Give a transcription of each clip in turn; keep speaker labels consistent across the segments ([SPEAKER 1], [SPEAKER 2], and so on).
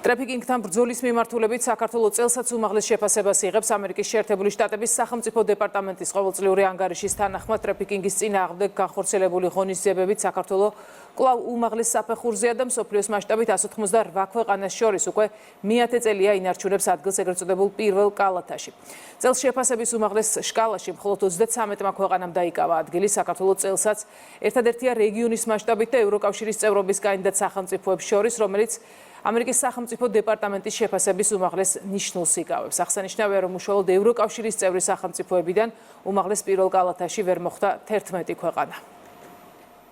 [SPEAKER 1] ტრაფიკინგთან ბრძოლის მიმართულებით საქართველოს წელსაც უმაღლეს შეფასებას იღებს ამერიკის შეერთებული შტატების სახელმწიფო დეპარტამენტის ყოველწლიური ანგარიშის თანახმად ტრაფიკინგის წინააღმდეგ განხორციელებული ღონისძიებებით საქართველოს კვლავ უმაღლეს საფეხურზეა და მსოფლიოს მასშტაბით 188 ქვეყანას შორის უკვე მეათე წელია ინარჩუნებს ადგილს ეგრეთ წოდებულ პირველ კალათაში. წელს შეფასების უმაღლეს შკალაში მხოლოდ 33 ქვეყანამ დაიკავა ადგილი. საქართველოს წელსაც ერთადერთია რეგიონის მასშტაბით და ევროკავშირის წევრობის კანდიდატ სახელმწიფოებს შორის, რომელიც ამერიკის სახელმწიფო დეპარტამენტის შეფასების უმაღლეს ნიშნულს იკავებს. აღსანიშნავია, რომ უშუალოდ ევროკავშირის წევრი სახელმწიფოებიდან უმაღლეს პირველ კალათაში ვერ მოხვდა 11 ქვეყანა.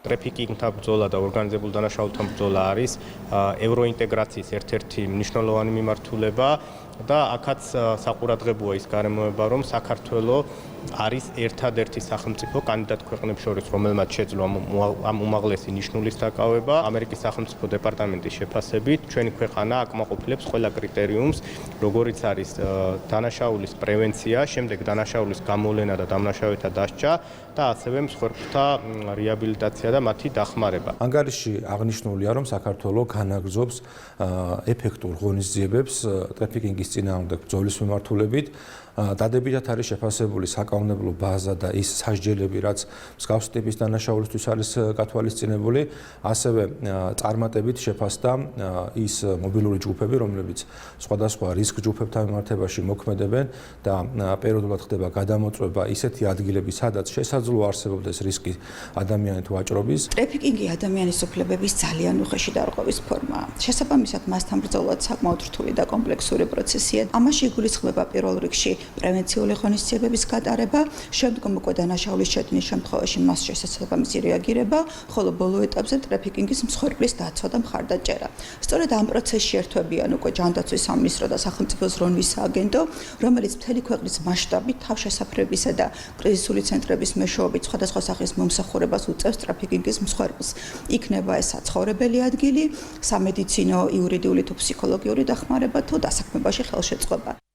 [SPEAKER 2] ტრაფიკინგთან ბრძოლა და ორგანიზებულ დანაშაულთან ბრძოლა არის ევროინტეგრაციის ერთ-ერთი მნიშვნელოვანი მიმართულება და აქაც საყურადღებოა ის გარემოება, რომ საქართველოს არის ერთადერთი სახელმწიფო კანდიდატ ქვეყნებს შორის, რომელმაც შეძლო ამ უმაღლესი ნიშნულის დაკავება. ამერიკის სახელმწიფო დეპარტამენტის შეფასებით ჩვენი ქვეყანა აკმაყოფილებს ყველა კრიტერიუმს, როგორიც არის დანაშაულის პრევენცია, შემდეგ დანაშაულის გამოვლენა და დამნაშავეთა დასჯა და ასევე მსხვერპლთა რეაბილიტაცია და მათი დახმარება.
[SPEAKER 3] ანგარიში აღნიშნულია, რომ საქართველოს განაგრძობს ეფექტურ ღონისძიებებს ტრაფიკინგის წინააღმდეგ ბრძოლის მიმართულებით. დადებითად არის შეფასებული საკანონმდებლო ბაზა და ის სასჯელები, რაც მსგავსი ტიპის დანაშაულისთვის არის გათვალისწინებული, ასევე წარმატებით შეფასდა ის მობილური ჯგუფები, რომლებიც სხვადასხვა რისკ ჯგუფებთან მიმართებაში მოქმედებენ და პერიოდულად ხდება გადამოწვევა ისეთი ადგილები, სადაც შესაძლოა არსებობდეს რისკი ადამიანით ვაჭრობის.
[SPEAKER 4] ტრაფიკინგი ადამიანის უფლებების ძალიან უხეში დარღვევის ფორმაა. შესაბამისად, მასთან ბრძოლა საკმაოდ რთული და კომპლექსური პროცესია. ამაში იგულისხმება პირველ რიგში პრევენციული ღონისძიებების გატარება, შემდგომ უკვე დანაშაულის შექმნის შემთხვევაში მას შესაძლებელი რეაგირება, ხოლო ბოლო ეტაპზე ტრაფიკინგის მსხვერპლის დაცვა და მხარდაჭერა. სწორედ ამ პროცესში ერთვებიან უკვე ჯანდაცვის სამინისტრო და სახელმწიფო ზრუნვის სააგენტო, რომელიც მთელი ქვეყნის მასშტაბით თავშესაფრებისა და კრიზისული ცენტრების მეშვეობით სხვადასხვა სახის მომსახურებას უწევს ტრაფიკინგის მსხვერპლს. იქნება ეს საცხოვრებელი ადგილი, სამედიცინო, იურიდიული თუ ფსიქოლოგიური დახმარება თუ დასაქმებაში ხელშეწყობა.